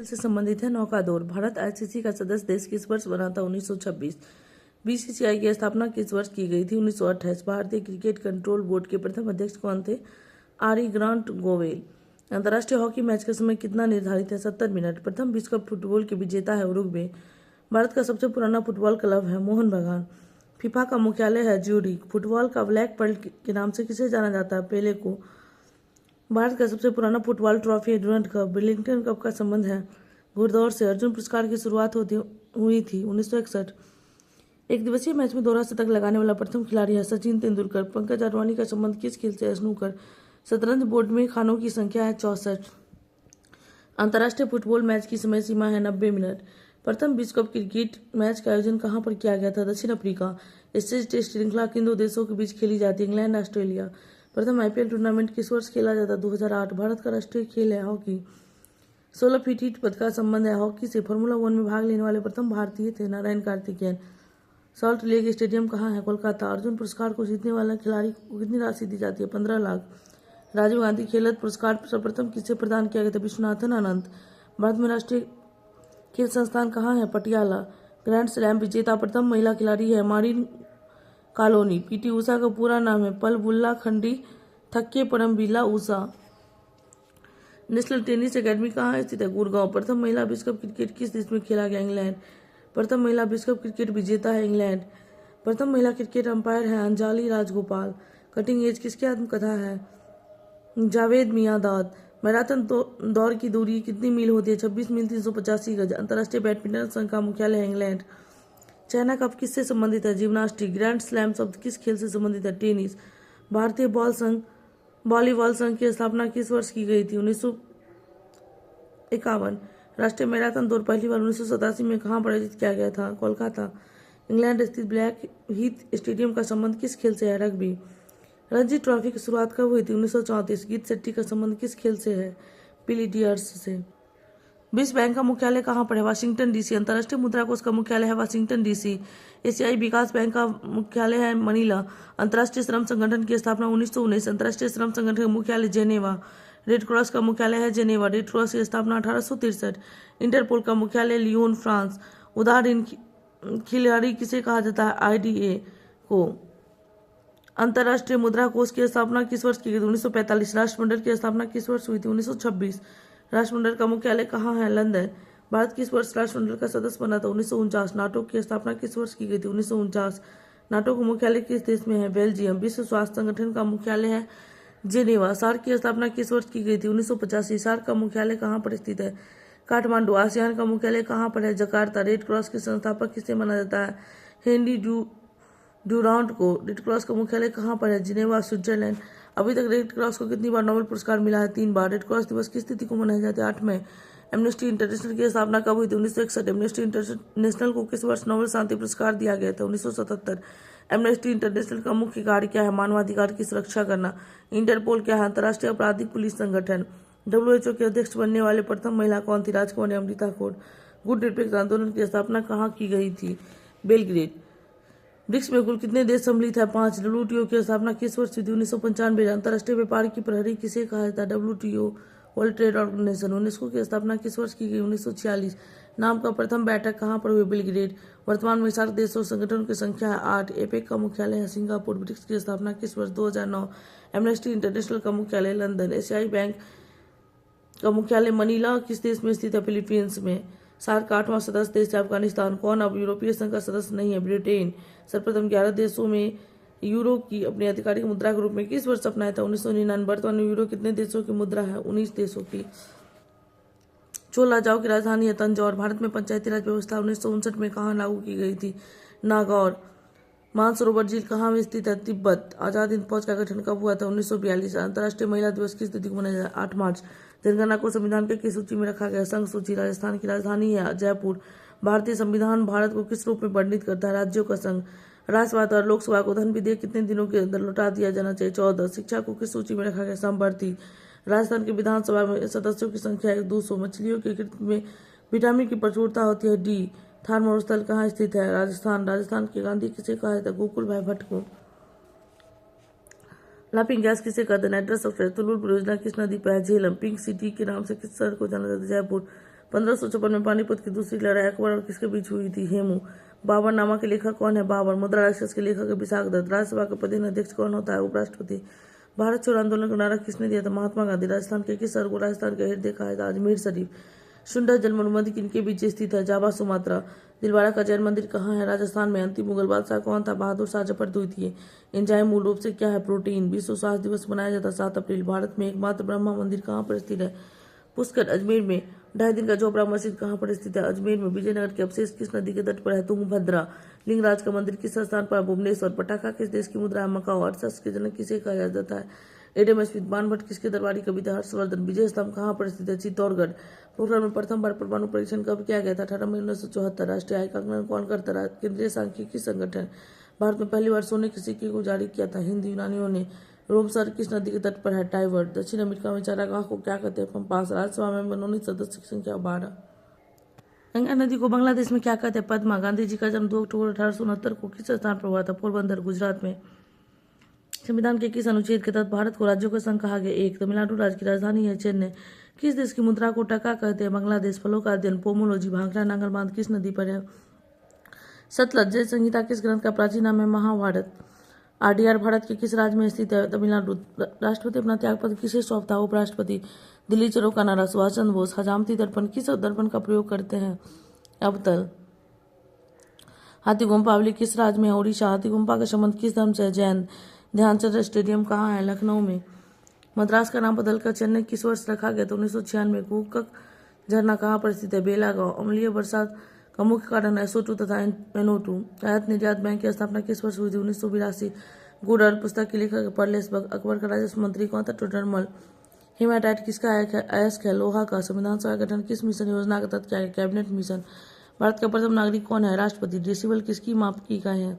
खेल से संबंधित है नौकादौड़। भारत आईसीसी का सदस्य देश किस वर्ष बना था? 1926। बीसीसीआई की स्थापना किस वर्ष की गई थी? 1928। भारतीय क्रिकेट कंट्रोल बोर्ड के प्रथम अध्यक्ष कौन थे? आरी ग्रांट गोवेल। अंतर्राष्ट्रीय हॉकी मैच का समय कितना निर्धारित है? 70 मिनट। प्रथम विश्व कप फुटबॉल के विजेता है उरुग्वे। भारत का सबसे पुराना फुटबॉल क्लब है मोहन बगान। फीफा का मुख्यालय है ज्यूरिख। फुटबॉल का ब्लैक पर्ल के नाम से किसे जाना जाता है? पेले को। भारत का सबसे पुराना फुटबॉल ट्रॉफी है डुरंड कप। विलिंगटन कप का संबंध है घुड़दौड़ से। अर्जुन पुरस्कार की शुरुआत हुई थी 1961। एक दिवसीय मैच में दोहरा शतक लगाने वाला प्रथम खिलाड़ी है सचिन तेंदुलकर। पंकज अडवाणी का संबंध किस खेल से है? स्नूकर। शतरंज बोर्ड में खानों की संख्या है 64। अंतर्राष्ट्रीय फुटबॉल मैच की समय सीमा है 90 मिनट। प्रथम विश्व कप क्रिकेट मैच का आयोजन कहां पर किया गया था? दक्षिण अफ्रीका। स्टेज टेस्ट श्रृंखला किन दो देशों के बीच खेली जाती है? England Australia. प्रथम आईपीएल टूर्नामेंट किस वर्ष खेला जाता? 2008। भारत का राष्ट्रीय खेल है हॉकी। 16 फीट ईट पद का संबंध है हॉकी से। फार्मूला 1 में भाग लेने वाले प्रथम भारतीय थे Narayan Karthikeyan. Salt lake stadium कहाँ है? कोलकाता। अर्जुन पुरस्कार को जीतने वाले खिलाड़ी को कितनी राशि दी जाती है? 15 लाख। राजीव गांधी खेल रत्न पुरस्कार सर्वप्रथम किसे प्रदान किया गया था? विश्वनाथन आनंद। भारत में राष्ट्रीय खेल संस्थान कहाँ है? पटियाला। ग्रैंड स्लैम विजेता प्रथम महिला खिलाड़ी है मारिन कॉलोनी। पीटी उषा का पूरा नाम है पलबुल्ला खंडी थक्के परमबीला उषा। नेशनल टेनिस एकेडमी कहाँ स्थित है? गुड़गांव। प्रथम महिला विश्व कप क्रिकेट किस देश में खेला गया? इंग्लैंड। प्रथम महिला विश्व कप क्रिकेट विजेता है इंग्लैंड। प्रथम महिला क्रिकेट अंपायर है अंजलि राजगोपाल। कटिंग एज किसकी आत्मकथा है? जावेद मियांदाद। मैराथन दौड़ की दूरी कितनी मील होती है? 26 मील 385 गज। अंतर्राष्ट्रीय बैडमिंटन संघ का मुख्यालय है इंग्लैंड। चाइना कप किससे संबंधित है? जिम्नास्टिक। ग्रैंड स्लैम शब्द किस खेल से संबंधित है? टेनिस। भारतीय वॉलीबॉल संघ की स्थापना किस वर्ष की गई थी? 1951। राष्ट्रीय मैराथन दौड़ पहली बार 1987 में कहाँ पर आयोजित किया गया था? कोलकाता। इंग्लैंड स्थित ब्लैक हीथ स्टेडियम का संबंध किस खेल से है? रग्बी। रणजी ट्रॉफी की शुरुआत कब हुई थी? 1934। गीत शेट्टी का संबंध किस खेल से है? बिलियर्ड्स से। विश्व बैंक का मुख्यालय कहाँ पर है? Washington DC. अंतर्राष्ट्रीय मुद्रा कोष का मुख्यालय है वाशिंगटन डीसी। एशियाई विकास बैंक का मुख्यालय है मनीला। अंतर्राष्ट्रीय श्रम संगठन की स्थापना 1919। अंतर्राष्ट्रीय श्रम संगठन का मुख्यालय जेनेवा। रेड क्रॉस का मुख्यालय है जेनेवा। रेड क्रॉस की स्थापना 1863। इंटरपोल का मुख्यालय लियोन फ्रांस। उदार ऋण खिलाड़ी किसे कहा जाता है? आईडीए को। अंतर्राष्ट्रीय मुद्रा कोष की स्थापना किस वर्ष की गई? 1945। राष्ट्रमंडल की स्थापना किस वर्ष हुई थी? 1926। राष्ट्रमंडल का मुख्यालय कहाँ है? लंदन। भारत किस वर्ष राष्ट्रमंडल का सदस्य बना था? 1949। नाटो की स्थापना किस वर्ष की गई थी? 1949। नाटो का मुख्यालय किस देश में है? बेल्जियम। विश्व स्वास्थ्य संगठन का मुख्यालय है जेनेवा। सार्क की स्थापना किस वर्ष की गई थी? 1985। सार्क का मुख्यालय कहाँ पर स्थित है? काठमांडू। आसियान का मुख्यालय कहाँ पर है? जकार्ता। रेड क्रॉस के संस्थापक किसे माना जाता है? हेनरी ड्यूरांट को। रेड क्रॉस का मुख्यालय कहाँ पर है? Geneva, Switzerland. अभी तक रेड क्रॉस को कितनी बार नोबेल पुरस्कार मिला है? 3 बार। रेड क्रॉस दिवस किस तिथि को मनाया जाता है? 8 मई। एमनेस्टी इंटरनेशनल की स्थापना कब हुई थी? 1961। एमनेस्टी इंटरनेशनल को किस वर्ष नोबेल शांति पुरस्कार दिया गया था? 1977। एमनेस्टी इंटरनेशनल का मुख्य कार्य क्या है? मानवाधिकार की सुरक्षा करना। इंटरपोल क्या है? अंतर्राष्ट्रीय आपराधिक पुलिस संगठन। WHO के अध्यक्ष बनने वाले प्रथम महिला कौन थी? राजकुमारी अमृता खोट। गुड निरपेक्ष आंदोलन की स्थापना कहाँ की गई थी? बेलग्रेड। ब्रिक्स में कुल कितने देश सम्मिलित है? 5। WTO की स्थापना किस वर्ष हुई थी? 1995। अंतर्राष्ट्रीय व्यापार की प्रहरी किसे कहा जाता है? WTO World Trade Organization. UNESCO की स्थापना किस वर्ष की गई? 1946। नाम का प्रथम बैठक कहाँ पर हुई? बेलग्रेड। वर्तमान में सार्क देशों संगठनों की संख्या है 8। एपेक का मुख्यालय है सिंगापुर। ब्रिक्स की स्थापना किस वर्ष? 2009। एमनेस्टी इंटरनेशनल का मुख्यालय लंदन। एशियाई बैंक का मुख्यालय मनीला किस देश में स्थित है? फिलीपींस में। सार्क का 8वां सदस्य देश है अफगानिस्तान। कौन अब यूरोपीय संघ का सदस्य नहीं है? ब्रिटेन। सर्वप्रथम 11 देशों में यूरो की अपनी आधिकारिक मुद्रा के रूप में किस वर्ष अपनाया था? 1999। वर्तमान में यूरो कितने देशों की मुद्रा है? 19 देशों की। चोल राजाओं की राजधानी है तंजौर। भारत में पंचायती राज व्यवस्था 1959 में कहाँ लागू की गई थी? नागौर। मानसरोवर झील कहाँ में स्थित है? तिब्बत। आजाद हिंद फौज का गठन कब हुआ था? 1942। अंतर्राष्ट्रीय महिला दिवस किस तिथि को मनाया जाता है? 8 मार्च। जनगणना को संविधान के किस सूची में रखा गया? संघ सूची। राजस्थान की राजधानी है जयपुर। भारतीय संविधान भारत को किस रूप में वर्णित करता है? राज्यों का संघ। राज्यसभा और लोकसभा को धन विधेयक कितने दिनों के अंदर लौटा दिया जाना चाहिए? 14। शिक्षा को किस सूची में रखा गया? समवर्ती। राजस्थान की विधानसभा में सदस्यों की संख्या है 200। मछलियों के कृत्य में विटामिन की प्रचुरता होती है डी। थार मरुस्थल कहाँ स्थित है? राजस्थान। राजस्थान के गांधी किसे कहा जाता है? गोकुल भाई भट्ट को। लाफिंग गैस किसे कहते हैं? Nitrous oxide. तुलुल परियोजना किस नदी पर है? झेलम। पिंक सिटी के नाम से किस शहर को जाना जाता है? जयपुर। 1556 में पानीपत की दूसरी लड़ाई अकबर और किसके बीच हुई थी? हेमू। बाबरनामा के लेखक कौन है? बाबर। मुद्रा राक्षस के लेखक है विशाख दत्त। राज्यसभा का प्रदेश अध्यक्ष कौन होता है? उपराष्ट्रपति। भारत छोड़ो आंदोलन का नारा किसने दिया था? महात्मा गांधी। राजस्थान के किस शहर को राजस्थान का हेड देखा है? अजमेर शरीफ। शुंडा जल मरुमध्य किनके बीच स्थित है? Java Sumatra. दिलवाड़ा का जैन मंदिर कहाँ है? राजस्थान में। अंतिम मुगल बादशाह कौन था? बहादुर शाह जफर द्वितीय। एंजाइम मूल रूप से क्या है? प्रोटीन। विश्व स्वास्थ्य दिवस मनाया जाता है 7 अप्रैल। भारत में एकमात्र ब्रह्मा मंदिर कहाँ पर स्थित है? पुष्कर, अजमेर में। 2.5 दिन का जोपड़ा मस्जिद कहाँ पर स्थित है? अजमेर में। विजयनगर के अवशेष किस नदी के तट पर है? तुंगभद्रा। लिंगराज का मंदिर किस स्थान पर? भुवनेश्वर। पटाखा किस देश की मुद्रा है? मकाओ। अर्थशास्त्र के जनक किसे कहा जाता है? Adam Smith. बाणभट्ट किसके दरबारी कवि थे? हर्षवर्धन। विजय स्तंभ कहाँ पर स्थित है? चित्तौड़गढ़। पोखरण में प्रथम बार परमाणु परीक्षण कब किया गया था? 18 मई 1974। राष्ट्रीय आय का आकलन कौन करता रहा? केंद्रीय सांख्यिकी संगठन। भारत में पहली बार सोने के सिक्के को जारी किया था? हिंद यूनानियों ने। रोम शहर किस नदी के तट पर है? टाइबर। दक्षिण अमेरिका में चारागाह को क्या कहते हैं? पंपास। राज्यसभा में मनोनीत सदस्य की संख्या 12। गंगा नदी को बांग्लादेश में क्या कहते हैं? पद्मा। गांधी जी का जन्म 2 अक्टूबर 1869 को किस स्थान पर हुआ था? पोरबंदर, गुजरात में। संविधान के किस अनुच्छेद के तहत भारत को राज्यों का संघ कहा गया? 1। तमिलनाडु राज्य की राजधानी है चेन्नई। किस देश की मुद्रा को टका कहते हैं? बांग्लादेश। फलों का अध्ययन पोमोलॉजी। भाखड़ा नांगल बांध किस नदी पर है? सतलज। जय संहिता किस ग्रंथ का प्राचीन नाम है? महाभारत। आरडीआर भारत के किस राज्य में स्थित है? तमिलनाडु। राष्ट्रपति अपना त्यागपत्र किसे सौंपता है? उपराष्ट्रपति। दिल्ली चलो का नारा सुभाष चंद्र बोस। हजामती दर्पण किस दर्पण का प्रयोग करते हैं? अवतल। हाथी गुम्फा अवली किस राज्य में है? उड़ीसा। हाथी गुम्फा का संबंध किस धर्म से है? जैन। ध्यानचंद स्टेडियम कहाँ है? लखनऊ में। मद्रास का नाम बदलकर चेन्नई किस वर्ष रखा गया? 1996। कुकक झरना कहाँ पर स्थित है? बेलागांव। अम्लीय बरसात का मुख्य कारण SO2 तथा NO2। आयात निर्यात बैंक की स्थापना किस वर्ष हुई थी? 1982। गुड अर्थ पुस्तक के लेखक पर्लेस बग। अकबर का राजस्व मंत्री कौन था? टोडरमल। हेमाटाइट किसका अयस्क है? लोहा का। संविधान सभा का गठन किस मिशन योजना के तहत किया गया? Cabinet mission. भारत का प्रथम नागरिक कौन है? राष्ट्रपति। डेसिबल किसकी माप की इकाई है?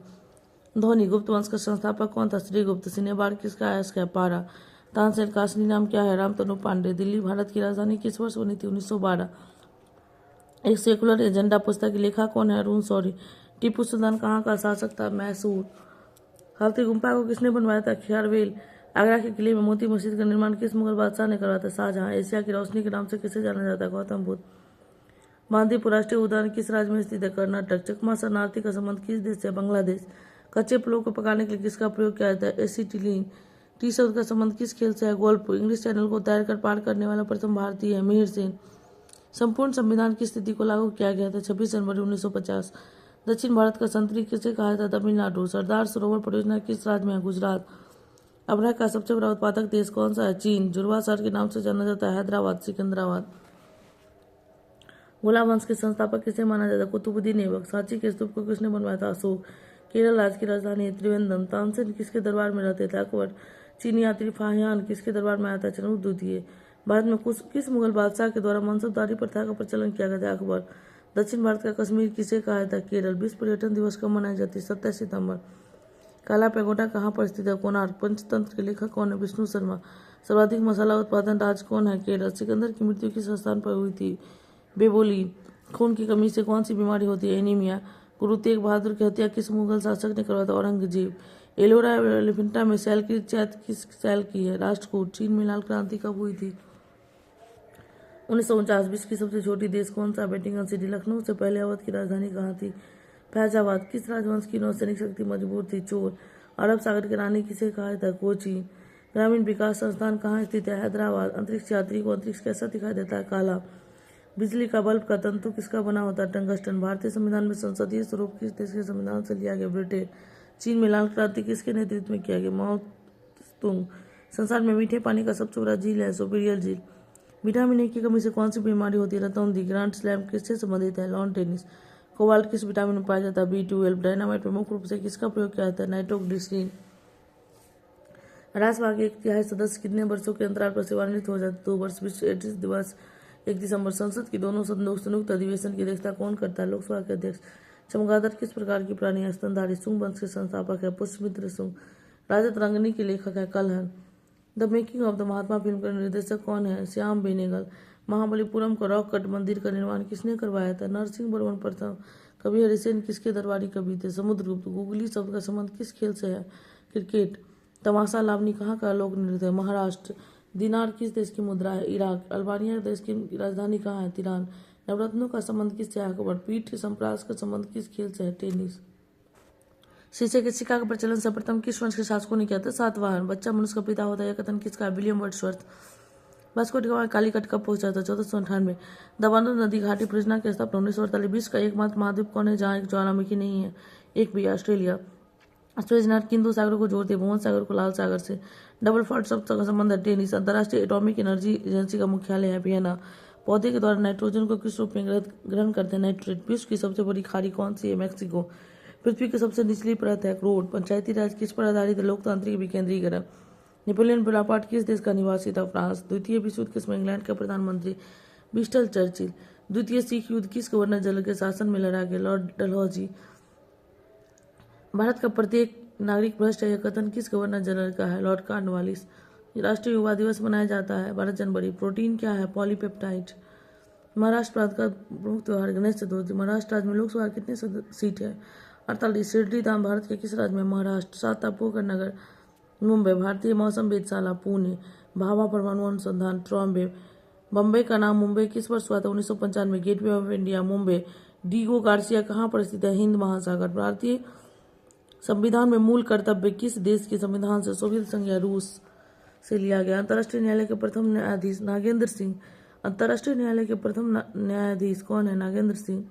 ध्वनि। गुप्त वंश का संस्थापक कौन था? श्रीगुप्त। सिनेबार किसका अयस्क है? पारा। तानसेन का असली नाम क्या है? रामतनु पांडे। दिल्ली भारत की राजधानी किस वर्ष बनी थी? 1912। एक सेकुलर एजेंडा पुस्तक की लेखक कौन है? अरुण शौरी। टीपू सुल्तान कहाँ का शासक था? मैसूर। हाथी गुम्फा को किसने बनवाया था? ख्यारवेल। आगरा के किले में मोती मस्जिद का निर्माण किस मुगल बादशाह ने करवाया था? शाहजहां। एशिया की रोशनी के नाम से किसे जाना जाता है? गौतम बुद्ध। बांदीपुर राष्ट्रीय उद्यान किस राज्य में स्थित है? कर्नाटक। चकमा शरणार्थी का संबंध किस देश से? बांग्लादेश। कच्चे फलों को पकाने के लिए किसका प्रयोग किया जाता है? एसिटिलीन। टी शब्द का संबंध किस खेल से है? गोल्फ। इंग्लिश चैनल को तैरकर पार करने वाला प्रथम भारतीय है? मिहिर सेन। संपूर्ण संविधान की स्थिति को लागू किया गया था 26 जनवरी 1950। दक्षिण भारत का संतरी किसे कहा था? तमिलनाडु। सरदार सरोवर परियोजना किस राज्य में है? गुजरात। अबरख का सबसे बड़ा उत्पादक देश कौन सा है? चीन। जुड़वा शहर के नाम से जाना जाता है? हैदराबाद, सिकंदराबाद। गुलाब वंश के संस्थापक किसे माना जाता है? कुतुबुद्दीन ऐबक। सांची के स्तूप को किसने बनवाया था? अशोक। केरल राज्य की राजधानी है त्रिवेंद्रम। तानसेन किसके दरबार में रहते थे? अकबर। चीनी यात्री फाहियान किसके दरबार में आया था? चंद्रगुप्त द्वितीय। भारत में किस मुगल बादशाह के द्वारा मनसबदारी प्रथा का प्रचलन किया गया था? अकबर। दक्षिण भारत का कश्मीर किसे कहा जाता है? केरल। विश्व पर्यटन दिवस कब मनाई जाती है? 27 सितंबर। काला पैगोडा कहाँ पर स्थित है? कोणार्क। पंचतंत्र के लेखक कौन है? विष्णु शर्मा। सर्वाधिक मसाला उत्पादन राज्य कौन है? केरल। सिकंदर की मृत्यु किस स्थान पर हुई थी? बेबोलीन। खून की कमी से कौन सी बीमारी होती है? एनीमिया। गुरु तेग बहादुर की हत्या किस मुगल शासक ने करवाया था? औरंगजेब। एलोरा एलिफेंटा में सैल की चैत किस सैल की है? राष्ट्रकूट। चीन में लाल क्रांति कब हुई थी? 1949। विश्व की सबसे छोटी देश कौन सा? Vatican city. लखनऊ से पहले अवध की राजधानी कहाँ थी? फैजाबाद। किस राजवंश की नौसैनिक शक्ति मजबूत थी? चोर। अरब सागर की रानी किसे कहा था? कोची। ग्रामीण विकास संस्थान कहाँ स्थित है? हैदराबाद। अंतरिक्ष यात्री को अंतरिक्ष कैसा दिखाई देता है? काला। बिजली का बल्ब का तंतु किसका बना होता है? टंगस्टन। भारतीय संविधान में संसदीय स्वरूप किस देश के संविधान से लिया गया? ब्रिटेन। चीन में लाल क्रांति किसके नेतृत्व में किया गया? माओ तुंग। संसार में मीठे पानी का सबसे बड़ा झील है? सुपीरियर झील। विटामिन ए की कमी से कौन सी बीमारी होती है? रतौंधी। ग्रैंड स्लैम किससे संबंधित है? Lawn tennis. कोबाल्ट किस विटामिन में पाया जाता है? B12। डायनामाइट में मुख्य रूप से किसका प्रयोग किया जाता है? नाइट्रोग्लिसरीन। राज्यसभा के 1/3 सदस्य कितने वर्षों के अंतराल पर सेवानिवृत्त हो जाते? 2 वर्ष। विश्व एड्स दिवस 1 दिसंबर। संसद की दोनों सदनों संयुक्त अधिवेशन की अध्यक्षता कौन करता है? लोकसभा के अध्यक्ष। चमगादड़ किस प्रकार की प्राणी है? स्तनधारी। शुंग वंश के संस्थापक है? पुष्यमित्र शुंग। राजत रंगनी के लेखक है? Kalhana. The making of the Mahatma film का निर्देशक कौन है? श्याम बेनेगल। महाबलीपुरम का रॉक कट मंदिर का निर्माण किसने करवाया था? नरसिंह वर्मन प्रथम। कवि हरिसेन किसके दरबारी कवि थे? समुद्रगुप्त। गूगली शब्द का संबंध किस खेल से है? क्रिकेट। तमाशा लावनी कहाँ का लोक नृत्य है? महाराष्ट्र। दिनार किस देश की मुद्रा है? इराक। अल्बानिया देश की राजधानी कहाँ है? तिरान। नवरत्नों का संबंध किससे है? अकबर। पीठ संप्रास का संबंध किस खेल से है? टेनिस। शीशे के सिक्का का प्रचलन सर्वप्रथम किस वंश के शासकों ने किया था? सातवाहन। बच्चा मनुष्य का पिता होता है, यह कथन किसका है? William Wordsworth. Vasco D gamma Calicut कब पहुंचा था? 1498। दामोदर नदी घाटी परियोजना की स्थापना 1948। विश्व का एकमात्र महाद्वीप कौन है जहाँ एक ज्वालामुखी नहीं है? एक भी, ऑस्ट्रेलिया। सुएज नहर किन दो सागरों को जोड़ती है? भुमन सागर को लाल सागर से। डबल फॉल्ट शब्द का संबंध है? टेनिस। अंतर्राष्ट्रीय एटॉमिक एनर्जी एजेंसी का मुख्यालय है? वियना। पौधे के द्वारा नाइट्रोजन को किस रूप में ग्रहण करते हैं? नाइट्रेट। विश्व की सबसे बड़ी खाड़ी कौन सी है? मैक्सिको। पृथ्वी की सबसे निचली परत है? क्रोड। पंचायती राज किस पर आधारित है? लोकतांत्रिक विकेंद्रीकरण। नेपोलियन बोनापार्ट किस देश का निवासी था? फ्रांस। द्वितीय विश्व युद्ध किसमें? इंग्लैंड का प्रधानमंत्री विंस्टन चर्चिल। द्वितीय सिख युद्ध किस गवर्नर जनरल के शासन में लड़ा गया? लॉर्ड डलहौजी। भारत का प्रत्येक नागरिक भ्रष्ट है, यह कथन किस गवर्नर जनरल का है? Lord Cornwallis. राष्ट्रीय युवा दिवस मनाया जाता है 12 जनवरी। प्रोटीन क्या है? पॉलीपेप्टाइड। महाराष्ट्र प्रांत का प्रमुख त्योहार गणेश चतुर्थी। महाराष्ट्र राज्य में लोकसभा कितने सीट है? 48। शिरडी धाम भारत के किस राज्य में? महाराष्ट्र। 7 टापुओं का नगर? मुंबई। भारतीय मौसम वेधशाला? पुणे। भाभा परमाणु अनुसंधान? ट्रॉम्बे। बम्बई का नाम मुंबई किस वर्ष हुआ था? 1995। Gateway of India? Mumbai. Diego Garcia कहाँ पर स्थित है? हिंद महासागर। भारतीय संविधान में मूल कर्तव्य किस देश के संविधान से? सोवियत संघ या रूस से लिया गया? अंतर्राष्ट्रीय न्यायालय के प्रथम न्यायाधीश? नागेंद्र सिंह। अंतर्राष्ट्रीय न्यायालय के प्रथम न्यायाधीश कौन है? नागेंद्र सिंह।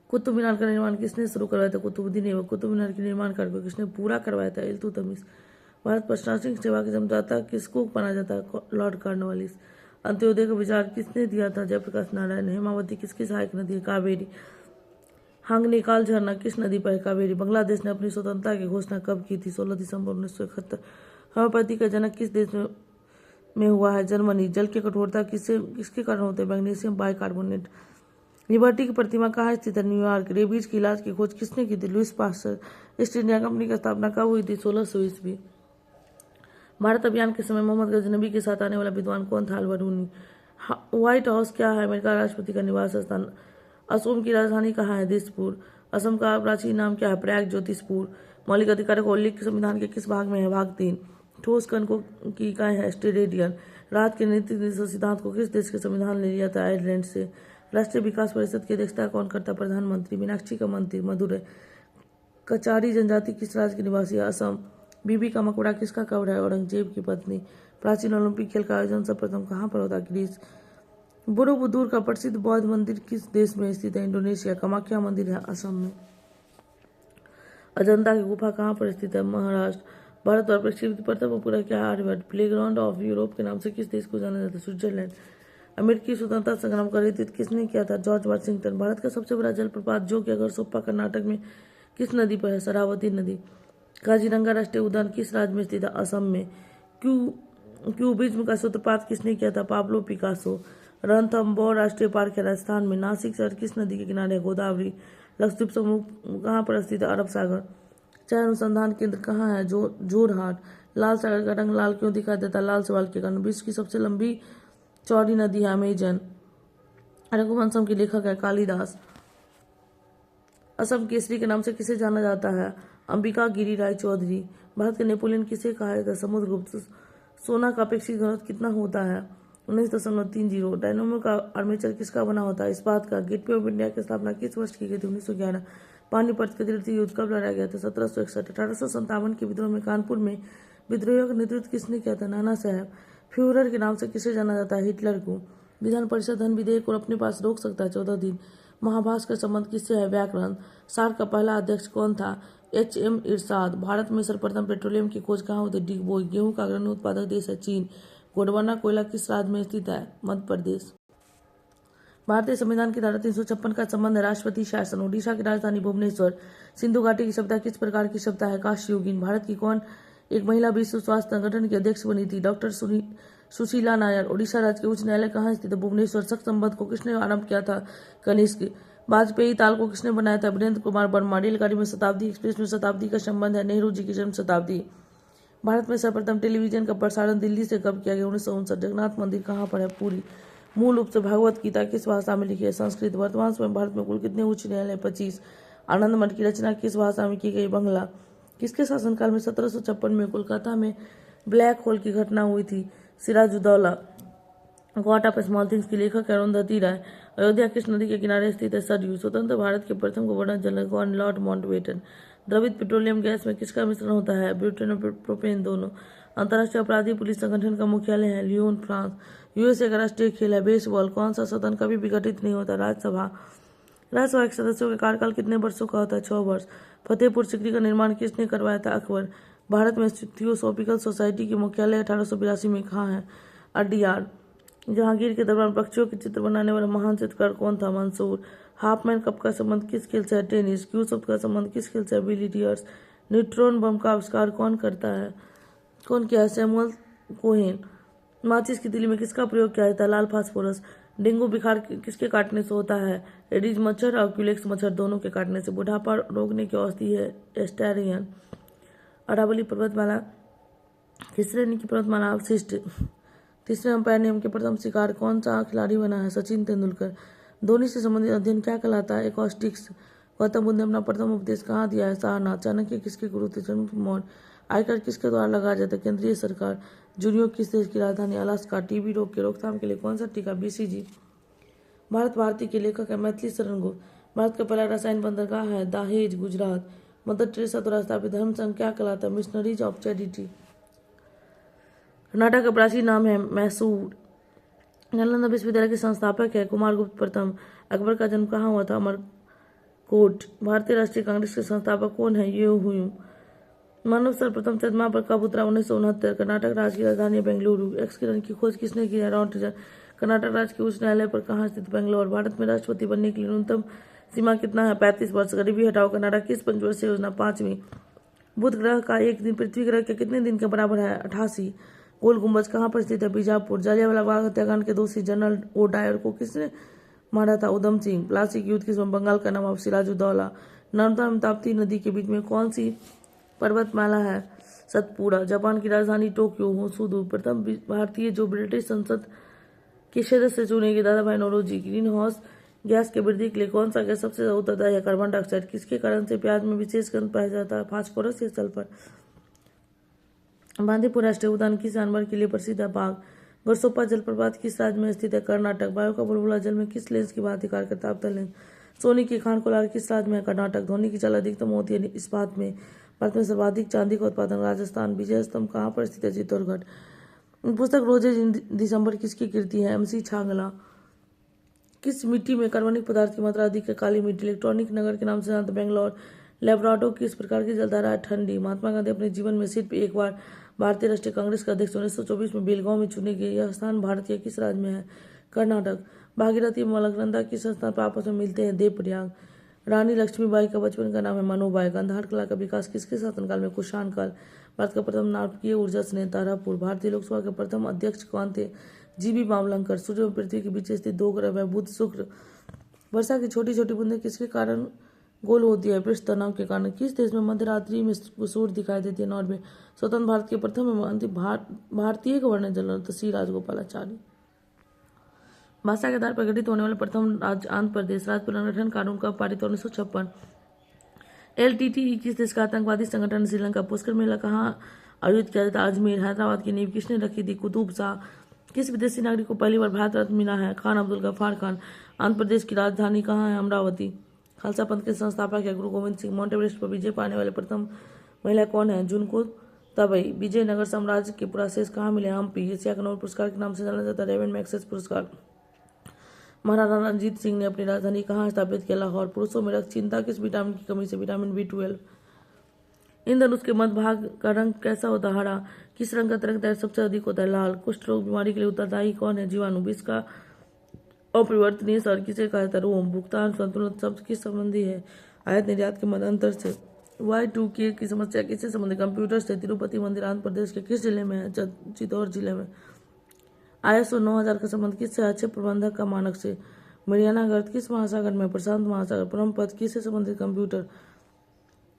कुतुब मीनार का निर्माण किसने शुरू करवाया था? कुतुबुद्दीन ऐबक। कुतुब मीनार के निर्माण कार्य को किसने पूरा करवाया था? इल्तुतमिश। भारत प्रशासनिक सेवा की समझौता किसको माना जाता है? Lord Cornwallis. अंत्योदय का विचार किसने दिया था? जयप्रकाश नारायण। हेमावती किसकी सहायक नदी है? कावेरी। हांगनेकाल झरना किस नदी पर है? कावेरी। बांग्लादेश ने अपनी स्वतंत्रता की घोषणा कब की थी? 16 दिसंबर 1971। होम्योपैथी का जनक किस देश में हुआ है? जर्मनी। जल की कठोरता किसके कारण होते हैं? Magnesium bicarbonate. लिबर्टी की प्रतिमा कहाँ स्थित है? न्यूयॉर्क। रेबीज के इलाज की खोज किसने की थी? Louis Pasteur. East India Company की स्थापना कब हुई थी? 1600 ईस्वी। भारत अभियान के समय मोहम्मद गजनबी के साथ आने वाला विद्वान कौन था? अल-बरूनी। व्हाइट हाउस क्या है? अमेरिका राष्ट्रपति का निवास स्थान। असम की राजधानी कहाँ है? दिसपुर। असम का प्राचीन नाम क्या है? प्रयाग ज्योतिषपुर। मौलिक अधिकारों का उल्लेख संविधान के किस भाग में है? भाग 3। ठोस कण की इकाई है? स्टेरेडियन। रात के नीति सिद्धांत को किस देश के संविधान ने लिया था? आयरलैंड से। राष्ट्रीय विकास परिषद की अध्यक्षता कौन करता? प्रधानमंत्री। मीनाक्षी का मंदिर? मदुरै। कचारी जनजाति किस राज्य के निवासी है? असम। बीबी का मकबरा किसका कब्र है? औरंगजेब की पत्नी। प्राचीन ओलंपिक खेल का आयोजन सर्वप्रथम कहाँ पर होता? ग्रीस। बोरोबुदुर का प्रसिद्ध बौद्ध मंदिर किस देश में स्थित है? इंडोनेशिया। कामाख्या मंदिर है? असम में। अजंता की गुफा कहाँ पर स्थित है? महाराष्ट्र। भारत और पृथ्वी पर पूरा क्या आर्यभट्ट। प्लेग्राउंड ऑफ यूरोप के नाम से किस देश को जाना जाता है? स्विट्जरलैंड। अमेरिकी स्वतंत्रता संग्राम का नेतृत्व किसने किया था? George Washington. भारत का सबसे बड़ा जलप्रपात जो कि अगरसोप्पा कर्नाटक में किस नदी पर है? शरावती नदी। काजीरंगा राष्ट्रीय उद्यान किस राज्य में स्थित है? असम में। क्यूबिज्म का सूत्रपात किसने किया था? Pablo Picasso. रणथंबोर राष्ट्रीय पार्क है? राजस्थान में। नासिक शहर किस नदी के किनारे है? गोदावरी। लक्षद्वीप समूह कहाँ पर स्थित है? अरब सागर। चाय अनुसंधान केंद्र कहाँ है? जोरहाट। लाल सागर का रंग लाल क्यों दिखाई देता? लाल सवाल के कारण। विश्व की सबसे लंबी चौड़ी नदी है? अमेजन। रघुवंशम के लेखक है? कालिदास। असम केसरी के नाम से किसे जाना जाता है? अंबिका गिरी राय चौधरी। भारत के नेपोलियन किसे कहा जाता है? समुद्रगुप्त। सोना का अपेक्षित घनत्व कितना होता है? 19.30। डायनामो का आर्मेचर किसका बना होता है? इस्पात का। गेटवे ऑफ इंडिया की स्थापना किस वर्ष की गई थी? 1911। पानीपत के तृतीय युद्ध कब लड़ा गया था? 1761। 1857 के विद्रोह में कानपुर में विद्रोहियों का नेतृत्व किसने किया था? नाना साहब। फ्यूहरर के नाम से किसे जाना जाता है? हिटलर को। विधान परिषद धन विधेयक को अपने पास रोक सकता है 14 दिन। महाभाष का संबंध किससे है? व्याकरण। सार्क का पहला अध्यक्ष कौन था? HM इरशाद। भारत में सर्वप्रथम पेट्रोलियम की खोज कहाँ होती है? डिगबोई। गेहूं का अग्रणी उत्पादक देश है? चीन। गोंडवाना कोयला किस राज्य में स्थित है? मध्य प्रदेश। भारतीय संविधान की धारा 356 का संबंध है राष्ट्रपति शासन। ओडिशा की राजधानी भुवनेश्वर। सिंधु घाटी की सभ्यता किस प्रकार की सभ्यता है? काश्ययुगीन। भारत की कौन एक महिला विश्व स्वास्थ्य संगठन की अध्यक्ष बनी थी? डॉक्टर सुशीला नायर। ओडिशा राज्य के उच्च न्यायालय कहाँ स्थित है? भुवनेश्वर। शक संबंध को किसने आरंभ किया था? कनिष्क। वाजपेयी ताल को किसने बनाया था? वीरेंद्र कुमार वर्मा। रेलगाड़ी में शताब्दी एक्सप्रेस में शताब्दी का संबंध है? नेहरू जी की जन्म शताब्दी। भारत में सर्वप्रथम टेलीविजन का प्रसारण दिल्ली से कब किया गया? 1959। जगन्नाथ मंदिर कहाँ पर है? पुरी। मूल रूप से भागवत गीता किस भाषा में लिखी है? संस्कृत। वर्तमान समय भारत में कुल कितने उच्च न्यायालय? 25। आनंद मठ की रचना किस भाषा में की गई? बांग्ला। किसके शासनकाल में 1756 में कोलकाता में ब्लैक होल की घटना हुई थी? Sirajuddaula. God of Small Things की लेखक है अरुंधति राय। अयोध्या किस नदी के किनारे स्थित है? सरयू। स्वतंत्र भारत के प्रथम गवर्नर जनरल कौन? Lord Mountbatten. द्रवित पेट्रोलियम गैस में किसका मिश्रण होता है? ब्यूटेन और प्रोपेन दोनों। अंतर्राष्ट्रीय अपराधी पुलिस संगठन का मुख्यालय है लियोन, फ्रांस। यूएसए का राष्ट्रीय खेल है बेसबॉल। कौन सा सदन कभी भी गठित नहीं होता? राज्यसभा। राज्यसभा के सदस्यों का कार्यकाल कितने वर्षों का होता है? 6 वर्ष। फतेहपुर सीकरी का निर्माण किसने करवाया था? अकबर। भारत में थियोसॉफिकल सोसाइटी की मुख्यालय 1882 में कहाँ है? अड्डियार। जहांगीर के दरबार पक्षियों के चित्र बनाने वाला महान चित्रकार कौन था? मंसूर। हाफमैन कप का संबंध किस खेल से है? टेनिस। क्यू शब्द का संबंध किस खेल से है? बिलियर्ड्स। न्यूट्रॉन बम का आविष्कार कौन करता है? कौन किया है? Samuel Cohen. माचिस की तीली में किसका प्रयोग किया जाता है? लाल फास्फोरस। डेंगू बुखार किसके काटने से होता है? एडिज मच्छर और क्यूलेक्स मच्छर दोनों के काटने से। बुढ़ापा रोकने की औषधि है एस्टेरियन। अरावली पर्वतमाला किस श्रेणी की पर्वतमाला? अवशिष्ट। तीसरे अंपायर नियम के प्रथम शिकार कौन सा खिलाड़ी बना है? सचिन तेंदुलकर। ध्वनि से संबंधित अध्ययन क्या कहलाता है? एकॉस्टिक्स। गौतम बुद्ध ने अपना प्रथम उपदेश कहाँ दिया है? सारनाथ। चाणक्य किसके गुरु थे? चंद्रगुप्त मौर्य। आयकर किसके द्वारा लगाया जाता है? केंद्रीय सरकार। जूनियो किस देश की राजधानी? अलास्का। टीबी रोग की रोकथाम के लिए कौन सा टीका? बीसीजी। भारत भारती के लेखक है मैथिली शरण गुप्त। भारत का पहला रसायन बंदरगाह है दाहेज, गुजरात। मदर टेरेसा द्वारा स्थापित धर्म संघ क्या कहलाता है? Missionaries of charity. कर्नाटक का प्राचीन नाम है मैसूर। नालंदा विश्वविद्यालय के संस्थापक है कुमारगुप्त प्रथम। अकबर का जन्म कहाँ हुआ था? अमरकोट। भारतीय राष्ट्रीय कांग्रेस के संस्थापक कौन है? ये हुयूं। मानव सर्वप्रथम चंद्रमा पर कब उतरा? 1969। कर्नाटक राज्य की राजधानी बेंगलुरु। एक्स किरण की खोज किसने की है? राउंड। कर्नाटक राज्य के उच्च न्यायालय पर कहाँ स्थित? बेंगलोर। भारत में राष्ट्रपति बनने के लिए न्यूनतम सीमा कितना है? 35 वर्ष। गरीबी हटाओ कर्नाटक किस पंचवर्षीय योजना? 5वीं। बुध ग्रह का एक दिन पृथ्वी ग्रह के कितने दिन के बराबर है? 88। गोल गुंबज कहाँ पर स्थित है? बीजापुर। जलियांवाला बाग हत्याकांड के दोषी जनरल ओ डायर को किसने मारा था? उधम सिंह। प्लासी युद्ध किसमें? बंगाल का नवाब सिराजुद्दौला। नर्मदा एवं ताप्ती नदी के बीच में कौन सी पर्वतमाला है? सतपुड़ा। जापान की राजधानी टोक्यो। होसुदु। प्रथम भारतीय जो ब्रिटिश संसद के सदस्य चुने गए? दादा भाई नौरोजी। ग्रीन हाउस गैस के वृद्धि के लिए कौन सा गैस सबसे ज्यादा उत्तरदायी है? Carbon dioxide. किसके कारण से प्याज में विशेष गंध पाया जाता है? फास्फोरस या सल्फर। बांदीपुर राष्ट्रीय उद्यान किस जानवर के लिए प्रसिद्ध है? बाघ। गरसोप्पा जलप्रपात किस राज्य में स्थित है? कर्नाटक। वायु का बुलबुला जल में किस लेंस की भांति कार्य करता है? अवतल लेंस। सोने की खान कोलार किस राज्य में है? कर्नाटक। ध्वनि की चाल अधिकतम होती है इस्पात में। भारत में सर्वाधिक चांदी का उत्पादन राजस्थान। विजय स्तंभ कहाँ पर स्थित है? चित्तौड़गढ़। पुस्तक रोजेज इन दिसंबर किसकी कृति है? एमसी छांगला। किस मिट्टी में कार्बनिक पदार्थ की मात्रा अधिक है? काली मिट्टी। इलेक्ट्रॉनिक नगर के नाम से जानते बेंगलोर। लेब्राडोर किस प्रकार की जलधारा है? ठंडी। महात्मा गांधी अपने जीवन में सिर्फ एक बार भारतीय राष्ट्रीय कांग्रेस के अध्यक्ष 1924 में बेलगांव में चुने गए। यह स्थान भारत के किस राज्य में है? कर्नाटक। भागीरथी मलकनंदा किस स्थान पर आपस में मिलते हैं? देवप्रयाग। रानी लक्ष्मीबाई का बचपन का नाम है मनोबाई। गांधार कला का विकास किसके शासनकाल में? कुषाण काल। भारत का प्रथम नाभिकीय ऊर्जा संयंत्र तारापुर। भारतीय लोकसभा के प्रथम अध्यक्ष कौन थे? जीबी बावलंकर। सूर्य और पृथ्वी के बीच स्थित 2 ग्रह है बुध शुक्र। वर्षा की छोटी छोटी बूंदें किसके कारण गोल होती है? पृष्ठ तनाव के कारण। किस देश में मध्यरात्रि में सूर्य दिखाई देती है? नॉर्वे। स्वतंत्र भारत के प्रथम एवं अंतिम भारतीय गवर्नर जनरल सी राजगोपालाचारी। भाषा के आधार पर गठित होने वाले प्रथम राज्य आंध्र प्रदेश। राज्य पुनर्गठन कानून कब पारित? 1956। LTTE किस देश का आतंकवादी संगठन है? श्रीलंका। पुष्कर मेला कहाँ आयोजित किया जाता है? अजमेर। हैदराबाद की नींव किसने रखी थी? कुतुब शाह। किस विदेशी नागरिक को पहली बार भारत रत्न मिला है? खान अब्दुल गफ्फार खान। आंध्र प्रदेश की राजधानी कहाँ है? अमरावती। खालसा पंथ के संस्थापक है गुरु गोविंद सिंह। माउंट एवरेस्ट पर विजय पाने वाले प्रथम महिला कौन है? जुनको तबई। विजयनगर साम्राज्य के पुराशेष कहाँ मिले? हम्पी। एशिया का नोबेल पुरस्कार के नाम से जाना जाता है रेवन मैग्सेसे पुरस्कार। महाराणा रणजीत सिंह ने अपनी राजधानी कहाँ स्थापित किया? लाहौर। पुरुषों में रक्त चिंता किस विटामिन की कमी से? Vitamin B12। इंद्रधनुष के मध्य भाग का रंग कैसा होता है? हरा। किस रंग का तरंग दैर्घ्य सबसे अधिक होता है? लाल। कुष्ठ रोग बीमारी के लिए उत्तरदायी कौन है? जीवाणु। विष का अपरिवर्तनीय स्तर किसे कहा जाता है? रोम। भुगतान संतुलन शब्द किस संबंधी है? आयात निर्यात के मध्य अंतर से। Y2K की समस्या किससे संबंधित? कंप्यूटर से। तिरुपति मंदिर आंध्र प्रदेश के किस जिले में है? चित्तौड़ जिले में। ISO 9000 का संबंध किससे? अच्छे प्रबंधक का मानक से। मरियाना गर्त किस महासागर में? प्रशांत महासागर। परम पद किससे संबंधित? कंप्यूटर।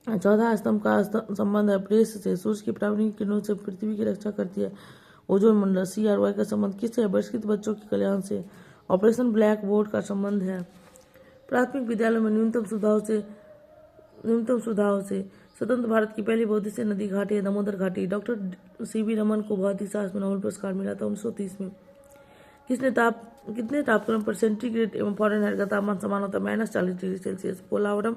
14 स्तंभ का संबंध है प्रेस से। सूर्य की प्राथमिक किरणों से पृथ्वी की रक्षा करती है ओजोन मंडल। CRY का संबंध किससे है? बहिष्कृत बच्चों के कल्याण से। ऑपरेशन ब्लैक बोर्ड का संबंध है प्राथमिक विद्यालयों में न्यूनतम सुविधाओं से। स्वतंत्र भारत की पहली बहुउद्देशीय नदी घाटी है दामोदर घाटी। डॉक्टर CV रमन को भौतिक शास्त्र में नोबेल पुरस्कार मिला था 1930 में। कितने तापक्रम पर सेंटीग्रेड एवं फ़ारेनहाइट का तापमान समान होता है -40 डिग्री सेल्सियस। पोलावरम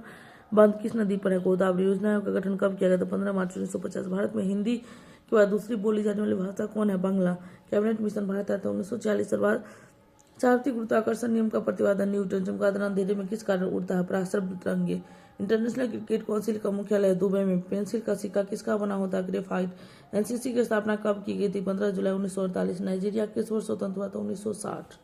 बांध किस नदी पर है? गोदावरी। योजना आयोग का गठन कब किया गया था? 15 मार्च 1950। भारत में हिंदी के बाद दूसरी बोली जाने वाली भाषा कौन है? बांग्ला। कैबिनेट मिशन भारत आया था 1946। सर्वसाधारण गुरुत्वाकर्षण नियम का प्रतिपादन न्यूटन। चमगादड़ अंधेरे में किस कारण उड़ता है? पराश्रय तिरंगे। इंटरनेशनल क्रिकेट काउंसिल का मुख्यालय दुबई में। पेंसिल का सिक्का किसका बना होता है? ग्रेफाइट। एनसीसी की स्थापना कब की गई थी? 15 जुलाई 1948। नाइजीरिया किस वर्ष स्वतंत्र हुआ था? 1960।